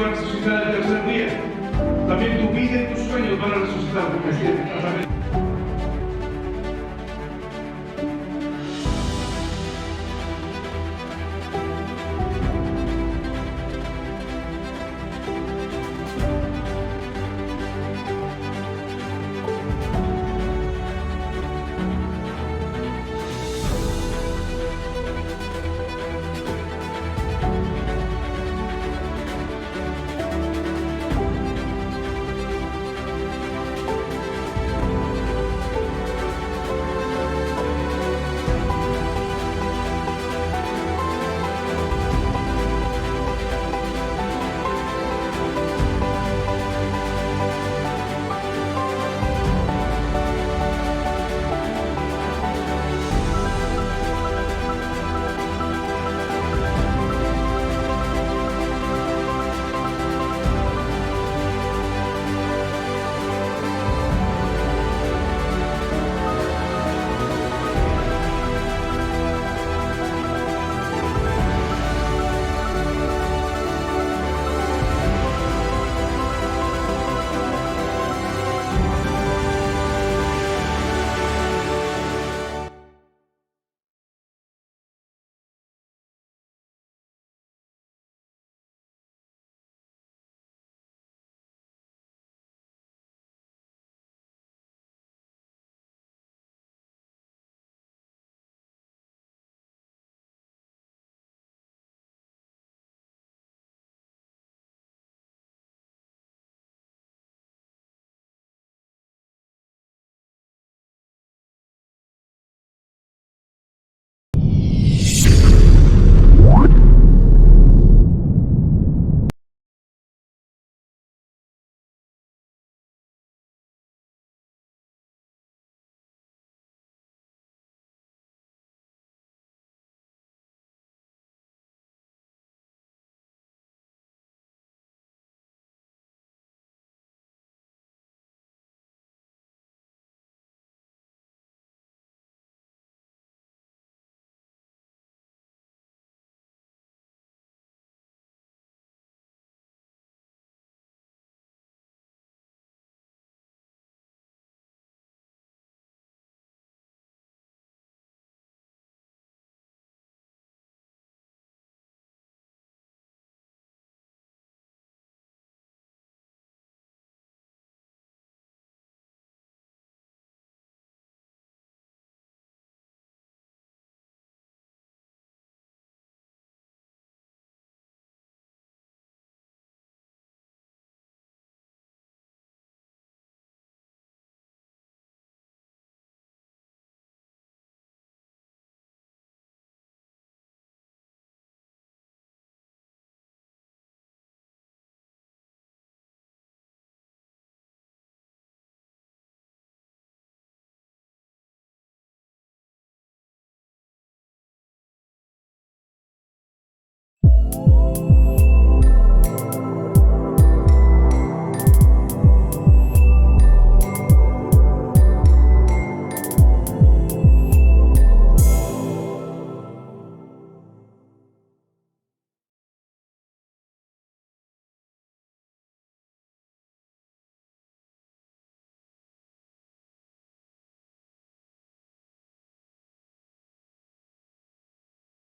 Cristo va a resucitar el tercer día. También tu vida y tus sueños van a resucitar porque a través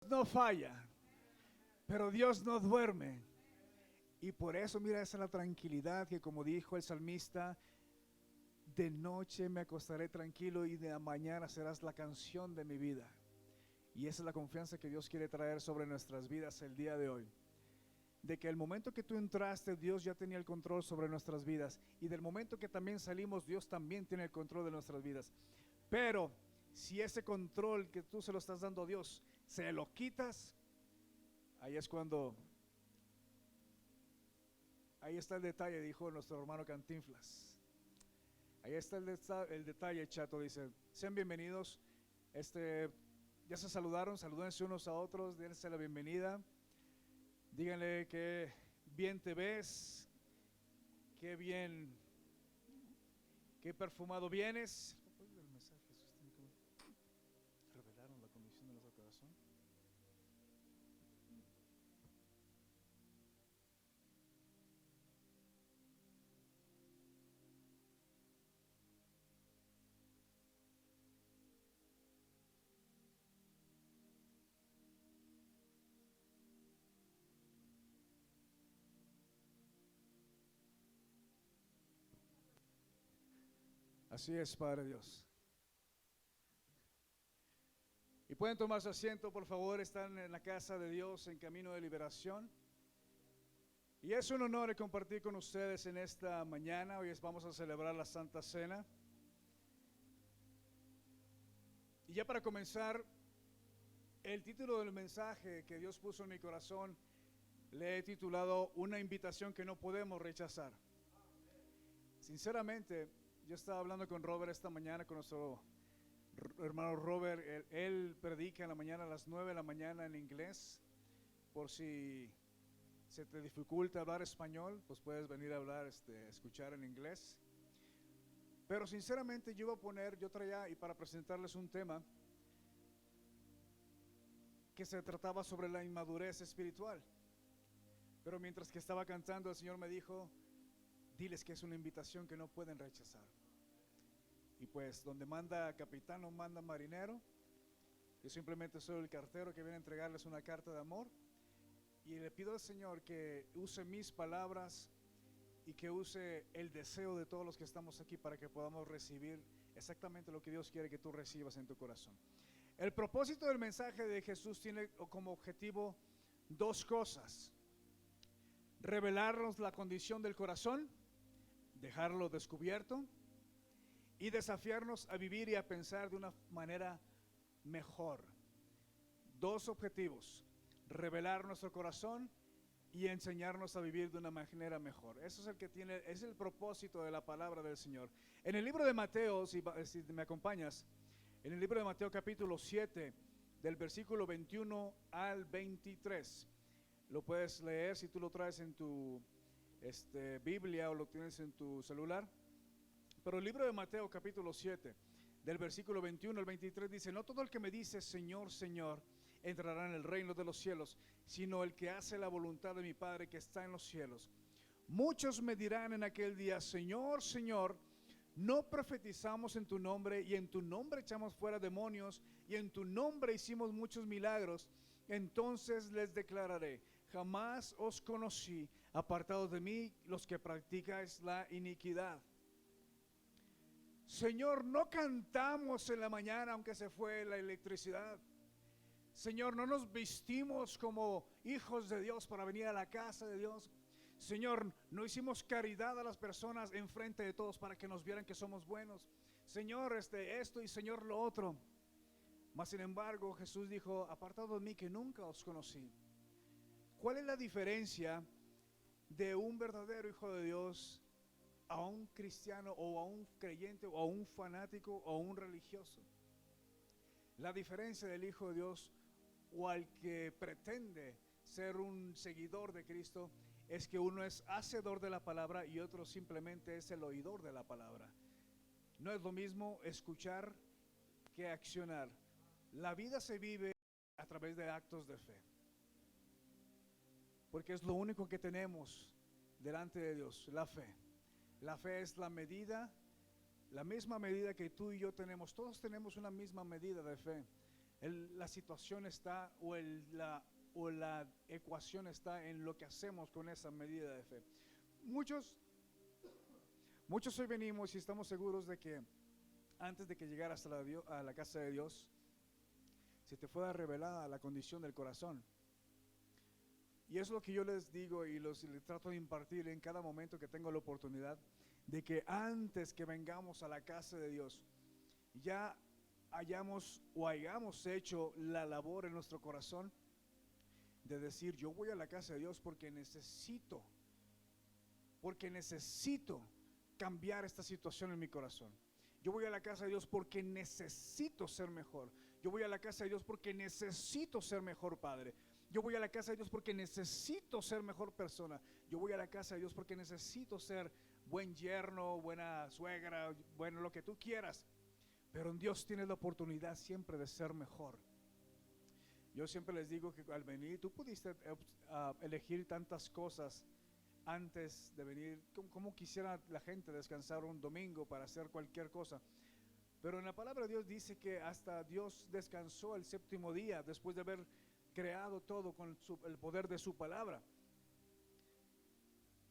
no falla, pero Dios no duerme. Y por eso, mira, esa es la tranquilidad que, como dijo el salmista, de noche me acostaré tranquilo y de la mañana serás la canción de mi vida. Y esa es la confianza que Dios quiere traer sobre nuestras vidas el día de hoy. De que el momento que tú entraste, Dios ya tenía el control sobre nuestras vidas. Y del momento que también salimos, Dios también tiene el control de nuestras vidas. Pero si ese control que tú se lo estás dando a Dios, se lo quitas, ahí es cuando, ahí está el detalle, dijo nuestro hermano Cantinflas. Ahí está el detalle, Chato, dice, sean bienvenidos, ya se saludaron, salúdense unos a otros, dense la bienvenida, díganle que bien te ves, qué bien, qué perfumado vienes. Revelaron la condición de nuestro corazón. Así es, Padre Dios. Y pueden tomar su asiento, por favor. Están en la casa de Dios en camino de liberación. Y es un honor compartir con ustedes en esta mañana. Hoy vamos a celebrar la Santa Cena. Y ya para comenzar, el título del mensaje que Dios puso en mi corazón le he titulado Una invitación que no podemos rechazar. Sinceramente, yo estaba hablando con Robert esta mañana, con nuestro hermano Robert. Él predica en la mañana a las 9 de la mañana en inglés. Por si se te dificulta hablar español, pues puedes venir a hablar, escuchar en inglés. Pero sinceramente yo traía, y para presentarles un tema que se trataba sobre la inmadurez espiritual. Pero mientras que estaba cantando, el Señor me dijo, diles que es una invitación que no pueden rechazar. Y pues donde manda capitán no manda marinero. Yo simplemente soy el cartero que viene a entregarles una carta de amor. Y le pido al Señor que use mis palabras y que use el deseo de todos los que estamos aquí para que podamos recibir exactamente lo que Dios quiere que tú recibas en tu corazón. El propósito del mensaje de Jesús tiene como objetivo dos cosas: revelarnos la condición del corazón, dejarlo descubierto, y desafiarnos a vivir y a pensar de una manera mejor. Dos objetivos: revelar nuestro corazón y enseñarnos a vivir de una manera mejor. Eso es el propósito de la palabra del Señor. En el libro de Mateo, si me acompañas, en el libro de Mateo capítulo 7, del versículo 21 al 23, lo puedes leer si tú lo traes en tu Biblia o lo tienes en tu celular. Pero el libro de Mateo capítulo 7, del versículo 21 al 23 dice: no todo el que me dice Señor, Señor, entrará en el reino de los cielos, sino el que hace la voluntad de mi Padre que está en los cielos. Muchos me dirán en aquel día: Señor, Señor, no profetizamos en tu nombre, y en tu nombre echamos fuera demonios, y en tu nombre hicimos muchos milagros. Entonces les declararé: jamás os conocí, apartados de mí los que practicáis la iniquidad. Señor, no cantamos en la mañana aunque se fue la electricidad. Señor, no nos vestimos como hijos de Dios para venir a la casa de Dios. Señor, no hicimos caridad a las personas enfrente de todos para que nos vieran que somos buenos. Señor, esto y Señor lo otro. Mas sin embargo, Jesús dijo: apartado de mí que nunca os conocí. ¿Cuál es la diferencia de un verdadero hijo de Dios a un cristiano o a un creyente o a un fanático o a un religioso? La diferencia del hijo de Dios o al que pretende ser un seguidor de Cristo es que uno es hacedor de la palabra y otro simplemente es el oidor de la palabra. No es lo mismo escuchar que accionar. La vida se vive a través de actos de fe, porque es lo único que tenemos delante de Dios, la fe. La fe es la medida, la misma medida que tú y yo tenemos. Todos tenemos una misma medida de fe. La situación está o la ecuación está en lo que hacemos con esa medida de fe. Muchos hoy venimos y estamos seguros de que antes de que llegaras a la casa de Dios, se te fuera revelada la condición del corazón. Y es lo que yo les digo y les trato de impartir en cada momento que tengo la oportunidad, de que antes que vengamos a la casa de Dios, ya hayamos hecho la labor en nuestro corazón de decir: yo voy a la casa de Dios porque necesito cambiar esta situación en mi corazón. Yo voy a la casa de Dios porque necesito ser mejor. Yo voy a la casa de Dios porque necesito ser mejor padre. Yo voy a la casa de Dios porque necesito ser mejor persona. Yo voy a la casa de Dios porque necesito ser buen yerno, buena suegra, bueno, lo que tú quieras. Pero en Dios tienes la oportunidad siempre de ser mejor. Yo siempre les digo que al venir, tú pudiste elegir tantas cosas antes de venir. Como quisiera la gente descansar un domingo para hacer cualquier cosa. Pero en la palabra de Dios dice que hasta Dios descansó el séptimo día después de haber creado todo con el poder de su palabra.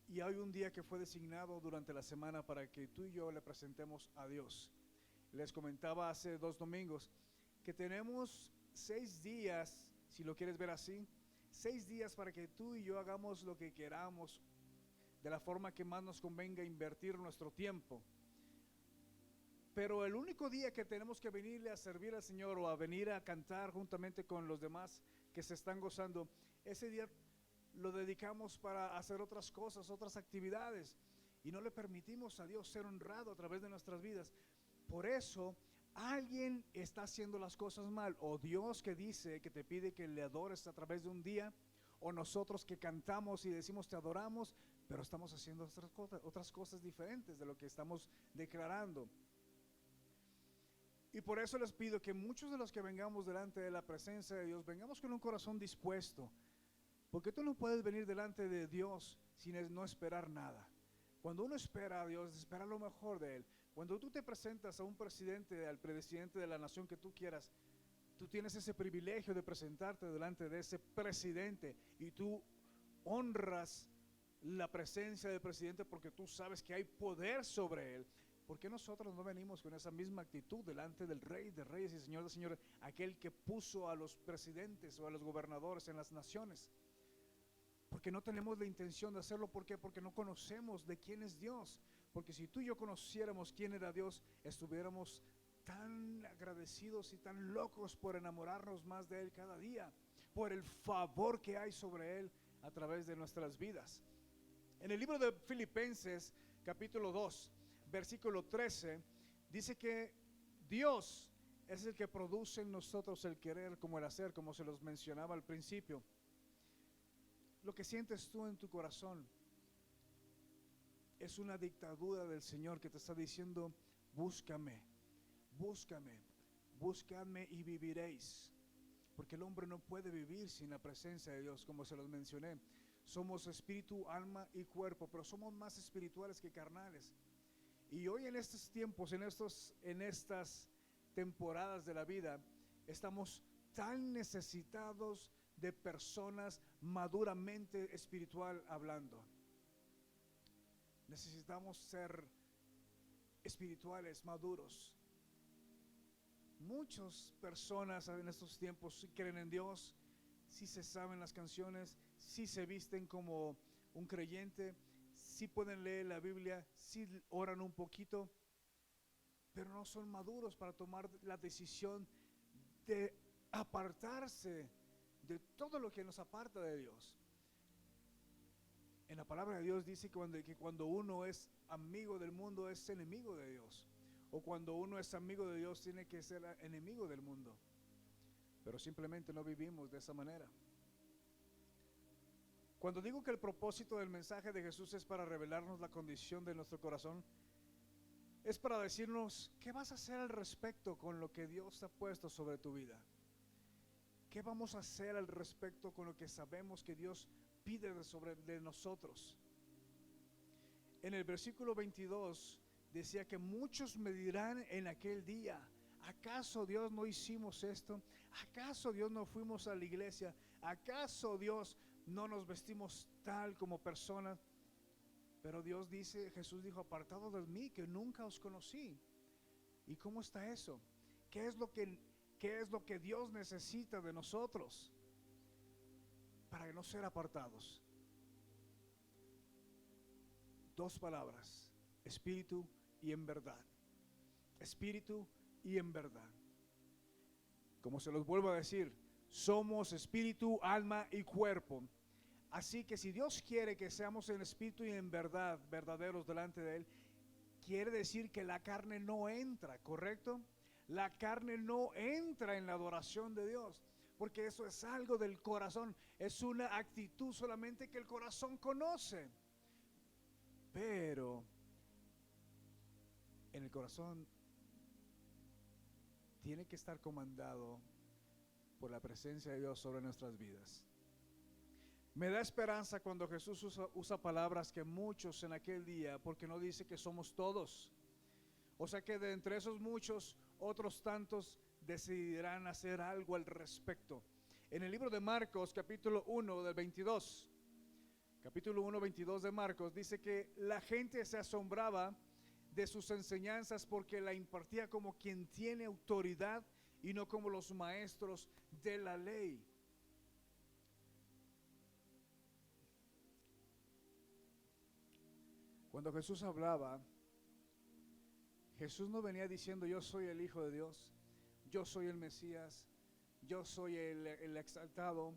Y hay un día que fue designado durante la semana para que tú y yo le presentemos a Dios. Les comentaba hace 2 domingos que tenemos 6 días, si lo quieres ver así, 6 días para que tú y yo hagamos lo que queramos, de la forma que más nos convenga invertir nuestro tiempo. Pero el único día que tenemos que venirle a servir al Señor o a venir a cantar juntamente con los demás que se están gozando, ese día lo dedicamos para hacer otras cosas, otras actividades, y no le permitimos a Dios ser honrado a través de nuestras vidas. Por eso alguien está haciendo las cosas mal, o Dios que dice que te pide que le adores a través de un día, o nosotros que cantamos y decimos te adoramos, pero estamos haciendo otras cosas diferentes de lo que estamos declarando. Y por eso les pido que muchos de los que vengamos delante de la presencia de Dios, vengamos con un corazón dispuesto, porque tú no puedes venir delante de Dios sin no esperar nada. Cuando uno espera a Dios, espera lo mejor de Él. Cuando tú te presentas a un presidente, al presidente de la nación que tú quieras, tú tienes ese privilegio de presentarte delante de ese presidente y tú honras la presencia del presidente porque tú sabes que hay poder sobre él. ¿Por qué nosotros no venimos con esa misma actitud delante del Rey de Reyes y Señor de Señores, aquel que puso a los presidentes o a los gobernadores en las naciones? Porque no tenemos la intención de hacerlo. ¿Por qué? Porque no conocemos de quién es Dios. Porque si tú y yo conociéramos quién era Dios, estuviéramos tan agradecidos y tan locos por enamorarnos más de Él cada día, por el favor que hay sobre Él a través de nuestras vidas. En el libro de Filipenses, capítulo 2, versículo 13, dice que Dios es el que produce en nosotros el querer como el hacer, como se los mencionaba al principio. Lo que sientes tú en tu corazón es una dictadura del Señor que te está diciendo: búscame, búscame, búscame y viviréis. Porque el hombre no puede vivir sin la presencia de Dios, como se los mencioné. Somos espíritu, alma y cuerpo, pero somos más espirituales que carnales. Y hoy en estos tiempos, en estas temporadas de la vida, estamos tan necesitados de personas maduramente espiritual hablando. Necesitamos ser espirituales, maduros. Muchas personas en estos tiempos sí creen en Dios, sí se saben las canciones, sí se visten como un creyente, sí pueden leer la Biblia, sí oran un poquito, pero no son maduros para tomar la decisión de apartarse de todo lo que nos aparta de Dios. En la palabra de Dios dice que cuando uno es amigo del mundo es enemigo de Dios, o cuando uno es amigo de Dios tiene que ser enemigo del mundo. Pero simplemente no vivimos de esa manera. Cuando digo que el propósito del mensaje de Jesús es para revelarnos la condición de nuestro corazón, es para decirnos qué vas a hacer al respecto con lo que Dios ha puesto sobre tu vida. ¿Qué vamos a hacer al respecto con lo que sabemos que Dios pide de nosotros? En el versículo 22 decía que muchos me dirán en aquel día: ¿acaso Dios no hicimos esto? ¿Acaso Dios no fuimos a la iglesia? ¿Acaso Dios no nos vestimos tal como personas? Pero Dios dice, Jesús dijo: apartados de mí, que nunca os conocí. ¿Y cómo está eso? ¿Qué es lo que Dios necesita de nosotros para no ser apartados? 2 palabras: espíritu y en verdad. Espíritu y en verdad. Como se los vuelvo a decir, somos espíritu, alma y cuerpo. Así que si Dios quiere que seamos en espíritu y en verdad verdaderos delante de Él, quiere decir que la carne no entra, ¿correcto? La carne no entra en la adoración de Dios, porque eso es algo del corazón, es una actitud solamente que el corazón conoce. Pero en el corazón tiene que estar comandado por la presencia de Dios sobre nuestras vidas. Me da esperanza cuando Jesús usa palabras que muchos en aquel día, porque no dice que somos todos. O sea que de entre esos muchos, otros tantos decidirán hacer algo al respecto. En el libro de Marcos, capítulo 1, del 22, capítulo 1, 22 de Marcos, dice que la gente se asombraba de sus enseñanzas porque la impartía como quien tiene autoridad y no como los maestros de la ley. Cuando Jesús hablaba, Jesús no venía diciendo yo soy el Hijo de Dios, yo soy el Mesías, yo soy el exaltado.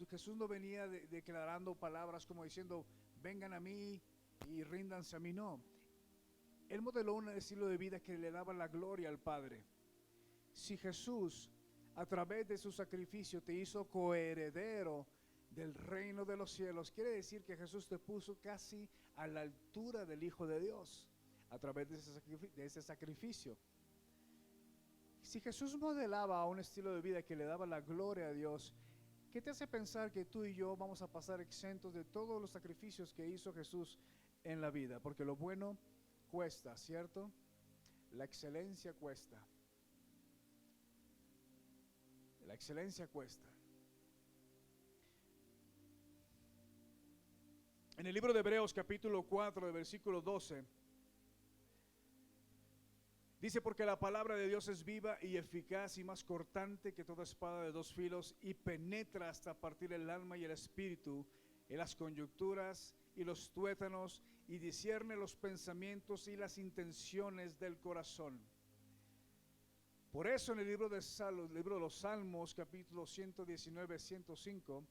Jesús no venía declarando palabras como diciendo vengan a mí y ríndanse a mí, no. Él modeló un estilo de vida que le daba la gloria al Padre. Si Jesús a través de su sacrificio te hizo coheredero del reino de los cielos, quiere decir que Jesús te puso casi a la altura del Hijo de Dios a través de ese sacrificio. Si Jesús modelaba un estilo de vida que le daba la gloria a Dios, ¿qué te hace pensar que tú y yo vamos a pasar exentos de todos los sacrificios que hizo Jesús en la vida? Porque lo bueno cuesta, ¿cierto? La excelencia cuesta. La excelencia cuesta. En el libro de Hebreos capítulo 4, de versículo 12, dice, porque la palabra de Dios es viva y eficaz y más cortante que toda espada de dos filos y penetra hasta partir el alma y el espíritu, en las coyunturas y los tuétanos, y discierne los pensamientos y las intenciones del corazón. Por eso en el libro de los Salmos, capítulo 119, 105,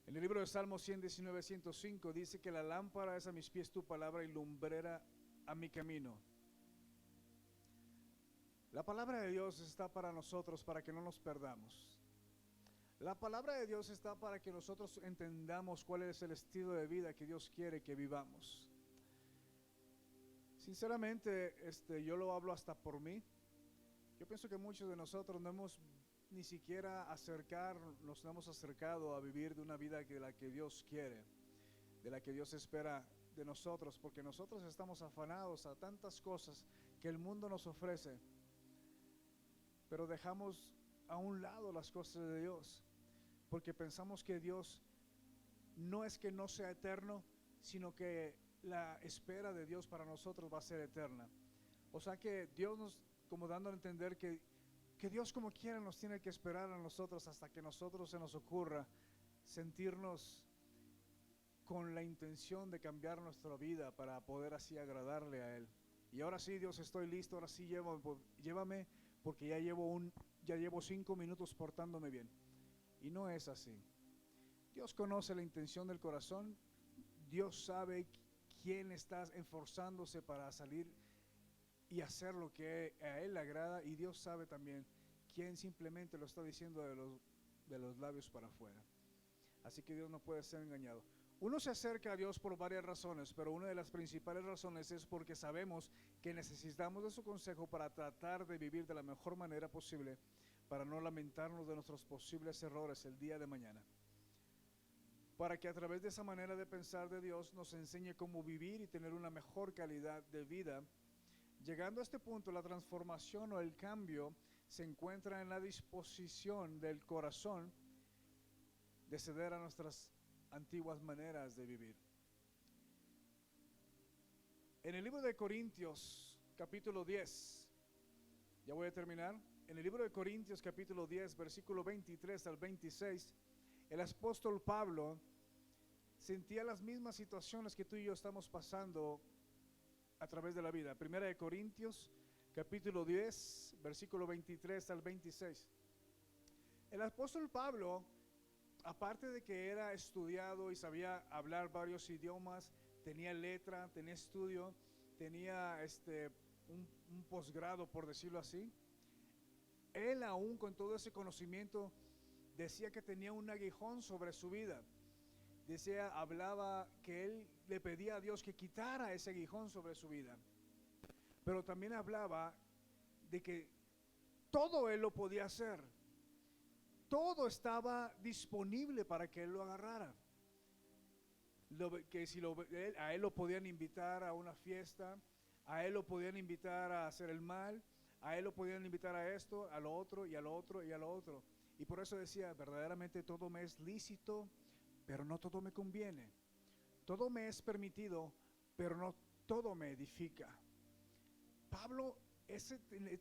en el libro de Salmos 119, 105, dice que la lámpara es a mis pies tu palabra y lumbrera a mi camino. La palabra de Dios está para nosotros, para que no nos perdamos. La palabra de Dios está para que nosotros entendamos cuál es el estilo de vida que Dios quiere que vivamos. Sinceramente, yo lo hablo hasta por mí. Yo pienso que muchos de nosotros no hemos ni siquiera nos hemos acercado a vivir de una vida de la que Dios quiere, de la que Dios espera de nosotros, porque nosotros estamos afanados a tantas cosas que el mundo nos ofrece, pero dejamos a un lado las cosas de Dios, porque pensamos que Dios no es que no sea eterno, sino que la espera de Dios para nosotros va a ser eterna. O sea que Dios nos, como dando a entender que Dios como quiera nos tiene que esperar a nosotros hasta que nosotros se nos ocurra sentirnos con la intención de cambiar nuestra vida para poder así agradarle a Él. Y ahora sí, Dios, estoy listo, ahora sí llévame porque ya llevo 5 minutos portándome bien. Y no es así. Dios conoce la intención del corazón. Dios sabe quién está esforzándose para salir y hacer lo que a Él le agrada, y Dios sabe también quién simplemente lo está diciendo de los labios para afuera. Así que Dios no puede ser engañado. Uno se acerca a Dios por varias razones, pero una de las principales razones es porque sabemos que necesitamos de su consejo para tratar de vivir de la mejor manera posible, para no lamentarnos de nuestros posibles errores el día de mañana. Para que a través de esa manera de pensar de Dios nos enseñe cómo vivir y tener una mejor calidad de vida. Llegando a este punto, la transformación o el cambio se encuentra en la disposición del corazón de ceder a nuestras antiguas maneras de vivir. En el libro de Corintios, capítulo 10, ya voy a terminar. En el libro de Corintios, capítulo 10, versículo 23 al 26, el apóstol Pablo sentía las mismas situaciones que tú y yo estamos pasando a través de la vida. Primera de Corintios, capítulo 10, versículo 23 al 26. El apóstol Pablo, aparte de que era estudiado y sabía hablar varios idiomas, tenía letra, tenía estudio, tenía un posgrado, por decirlo así, él aún con todo ese conocimiento decía que tenía un aguijón sobre su vida. Hablaba que él le pedía a Dios que quitara ese aguijón sobre su vida. Pero también hablaba de que todo él lo podía hacer. Todo estaba disponible para que él lo agarrara. A él lo podían invitar a una fiesta, a él lo podían invitar a hacer el mal, a él lo podían invitar a esto, a lo otro y a lo otro y a lo otro. Y por eso decía, verdaderamente todo me es lícito, pero no todo me conviene. Todo me es permitido, pero no todo me edifica. Pablo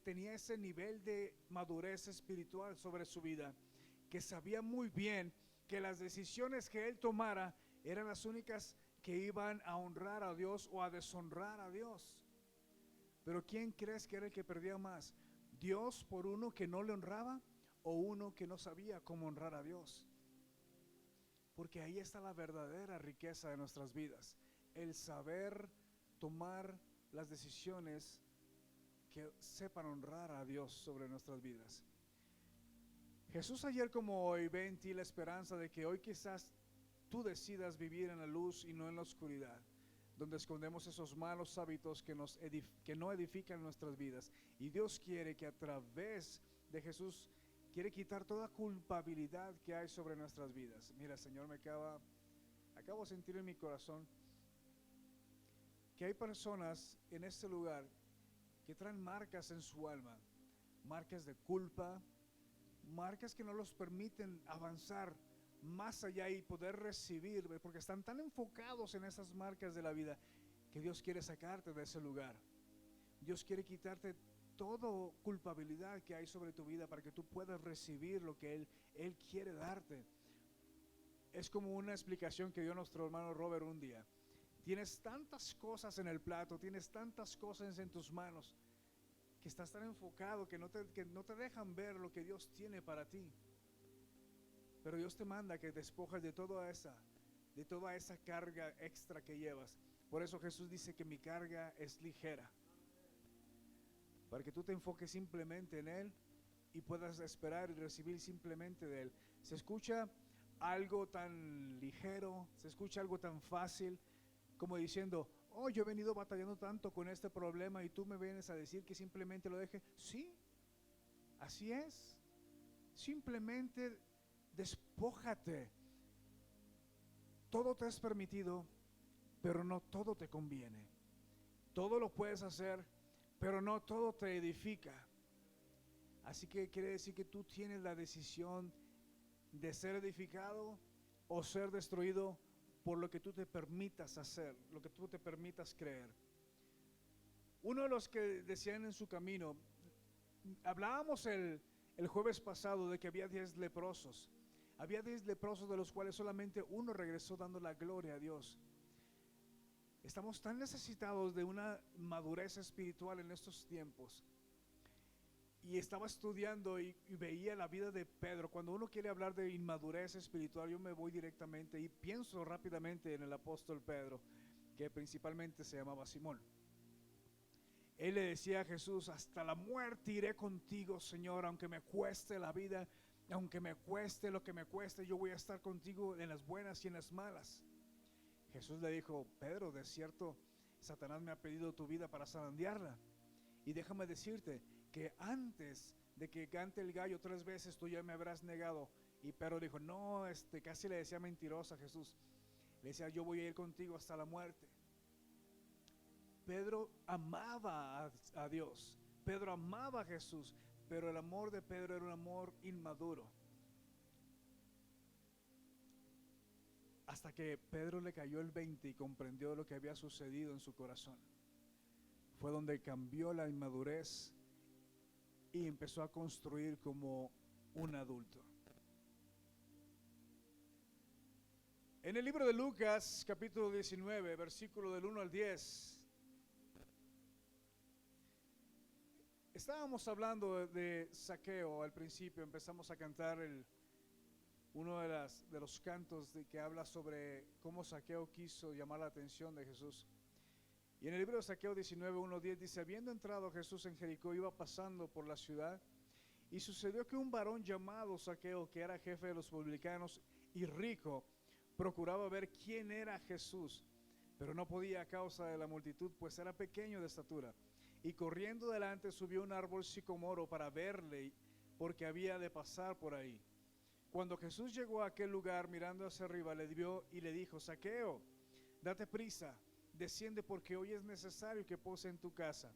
tenía ese nivel de madurez espiritual sobre su vida, que sabía muy bien que las decisiones que él tomara eran las únicas que iban a honrar a Dios o a deshonrar a Dios. Pero ¿quién crees que era el que perdía más? ¿Dios por uno que no le honraba o uno que no sabía cómo honrar a Dios? Porque ahí está la verdadera riqueza de nuestras vidas, el saber tomar las decisiones que sepan honrar a Dios sobre nuestras vidas. Jesús ayer como hoy ve en ti la esperanza de que hoy quizás tú decidas vivir en la luz y no en la oscuridad, donde escondemos esos malos hábitos que no edifican nuestras vidas. Y Dios quiere que a través de Jesús quiere quitar toda culpabilidad que hay sobre nuestras vidas. Mira, Señor, acabo de sentir en mi corazón que hay personas en este lugar que traen marcas en su alma, marcas de culpa, marcas que no los permiten avanzar más allá y poder recibir, porque están tan enfocados en esas marcas de la vida que Dios quiere sacarte de ese lugar. Dios quiere quitarte toda culpabilidad que hay sobre tu vida para que tú puedas recibir lo que Él quiere darte. Es como una explicación que dio nuestro hermano Robert un día. Tienes tantas cosas en el plato, tienes tantas cosas en tus manos, que estás tan enfocado que no te dejan ver lo que Dios tiene para ti. Pero Dios te manda que despojes de toda esa carga extra que llevas. Por eso Jesús dice que mi carga es ligera, para que tú te enfoques simplemente en Él y puedas esperar y recibir simplemente de Él. Se escucha algo tan ligero, se escucha algo tan fácil, como diciendo, oh, yo he venido batallando tanto con este problema y tú me vienes a decir que simplemente lo deje. Sí, así es. Simplemente despójate. Todo te es permitido, pero no todo te conviene. Todo lo puedes hacer, pero no todo te edifica. Así que quiere decir que tú tienes la decisión de ser edificado o ser destruido por lo que tú te permitas hacer, lo que tú te permitas creer. Uno de los que decían en su camino, hablábamos el jueves pasado de que había 10 leprosos. Había 10 leprosos de los cuales solamente uno regresó dando la gloria a Dios. Estamos tan necesitados de una madurez espiritual en estos tiempos. Y estaba estudiando y veía la vida de Pedro. Cuando uno quiere hablar de inmadurez espiritual, yo me voy directamente y pienso rápidamente en el apóstol Pedro, que principalmente se llamaba Simón. Él le decía a Jesús, hasta la muerte iré contigo, Señor, aunque me cueste la vida, aunque me cueste lo que me cueste, yo voy a estar contigo en las buenas y en las malas. Jesús le dijo, Pedro, de cierto, Satanás me ha pedido tu vida para zarandearla. Y déjame decirte que antes de que cante el gallo 3 veces, tú ya me habrás negado. Y Pedro dijo, no, casi le decía mentirosa a Jesús. Le decía, yo voy a ir contigo hasta la muerte. Pedro amaba a Dios. Pedro amaba a Jesús. Pero el amor de Pedro era un amor inmaduro. Hasta que Pedro le cayó el 20 y comprendió lo que había sucedido en su corazón. Fue donde cambió la inmadurez y empezó a construir como un adulto. En el libro de Lucas, capítulo 19, versículo del 1 al 10, estábamos hablando de Zaqueo al principio. Empezamos a cantar uno de los cantos que habla sobre cómo Zaqueo quiso llamar la atención de Jesús. Y en el libro de Zaqueo 19, 1, 10 dice, habiendo entrado Jesús en Jericó, iba pasando por la ciudad, y sucedió que un varón llamado Zaqueo, que era jefe de los publicanos y rico, procuraba ver quién era Jesús, pero no podía a causa de la multitud, pues era pequeño de estatura. Y corriendo delante subió un árbol sicomoro para verle, porque había de pasar por ahí. Cuando Jesús llegó a aquel lugar, mirando hacia arriba, le vio y le dijo, Zaqueo, date prisa, desciende, porque hoy es necesario que pose en tu casa.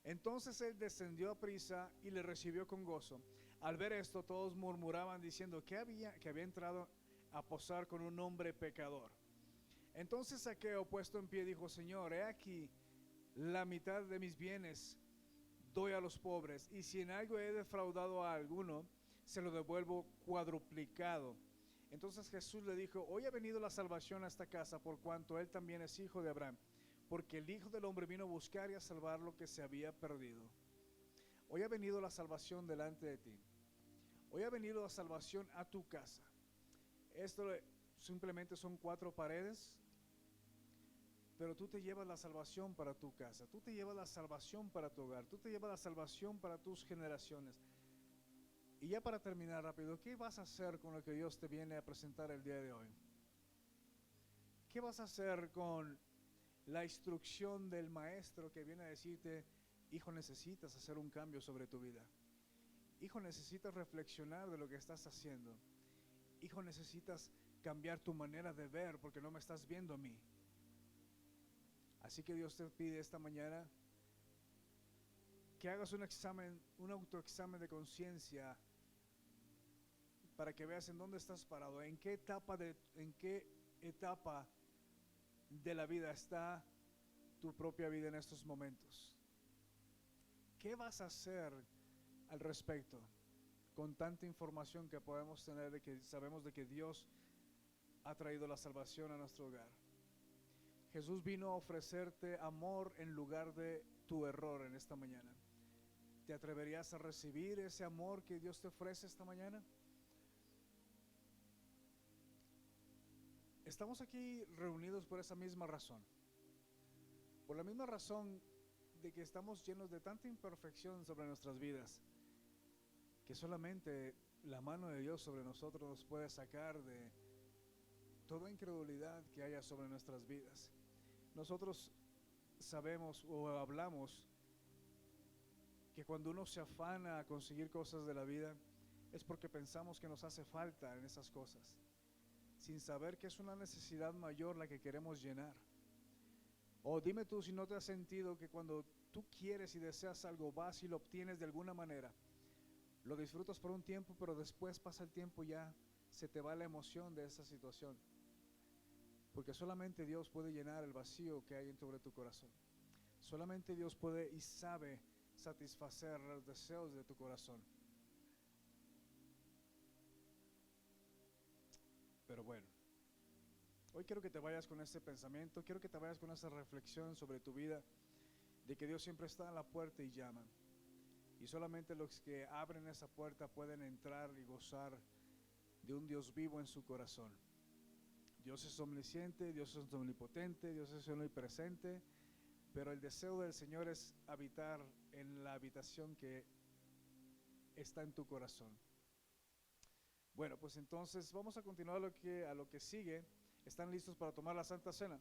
Entonces él descendió a prisa y le recibió con gozo. Al ver esto, todos murmuraban diciendo que había entrado a posar con un hombre pecador. Entonces Zaqueo, puesto en pie, dijo: Señor, he aquí, la mitad de mis bienes doy a los pobres, y si en algo he defraudado a alguno, se lo devuelvo cuadruplicado. Entonces Jesús le dijo: hoy ha venido la salvación a esta casa, por cuanto él también es hijo de Abraham, porque el Hijo del Hombre vino a buscar y a salvar lo que se había perdido. Hoy ha venido la salvación delante de ti. Hoy ha venido la salvación a tu casa. Esto simplemente son 4 paredes, pero tú te llevas la salvación para tu casa, tú te llevas la salvación para tu hogar, tú te llevas la salvación para tus generaciones. Y ya para terminar rápido, ¿qué vas a hacer con lo que Dios te viene a presentar el día de hoy? ¿Qué vas a hacer con la instrucción del maestro que viene a decirte: hijo, necesitas hacer un cambio sobre tu vida? Hijo, necesitas reflexionar de lo que estás haciendo. Hijo, necesitas cambiar tu manera de ver porque no me estás viendo a mí. Así que Dios te pide esta mañana que hagas un examen, un autoexamen de conciencia, para que veas en dónde estás parado, en qué etapa de la vida está tu propia vida en estos momentos. ¿Qué vas a hacer al respecto con tanta información que podemos tener, de que sabemos de que Dios ha traído la salvación a nuestro hogar? Jesús vino a ofrecerte amor en lugar de tu error en esta mañana. ¿Te atreverías a recibir ese amor que Dios te ofrece esta mañana? Estamos aquí reunidos por esa misma razón. Por la misma razón de que estamos llenos de tanta imperfección sobre nuestras vidas, que solamente la mano de Dios sobre nosotros nos puede sacar de toda incredulidad que haya sobre nuestras vidas. Nosotros sabemos o hablamos que cuando uno se afana a conseguir cosas de la vida, es porque pensamos que nos hace falta en esas cosas, sin saber que es una necesidad mayor la que queremos llenar. O dime tú si no te has sentido que cuando tú quieres y deseas algo, vas y lo obtienes de alguna manera, lo disfrutas por un tiempo, pero después pasa el tiempo y ya se te va la emoción de esa situación, porque solamente Dios puede llenar el vacío que hay sobre tu corazón. Solamente Dios puede y sabe satisfacer los deseos de tu corazón. Pero bueno, hoy quiero que te vayas con este pensamiento, quiero que te vayas con esa reflexión sobre tu vida, de que Dios siempre está en la puerta y llama, y solamente los que abren esa puerta pueden entrar y gozar de un Dios vivo en su corazón. Dios es omnisciente, Dios es omnipotente, Dios es omnipresente, pero el deseo del Señor es habitar en la habitación que está en tu corazón. Bueno, pues entonces vamos a continuar a lo que sigue. ¿Están listos para tomar la Santa Cena?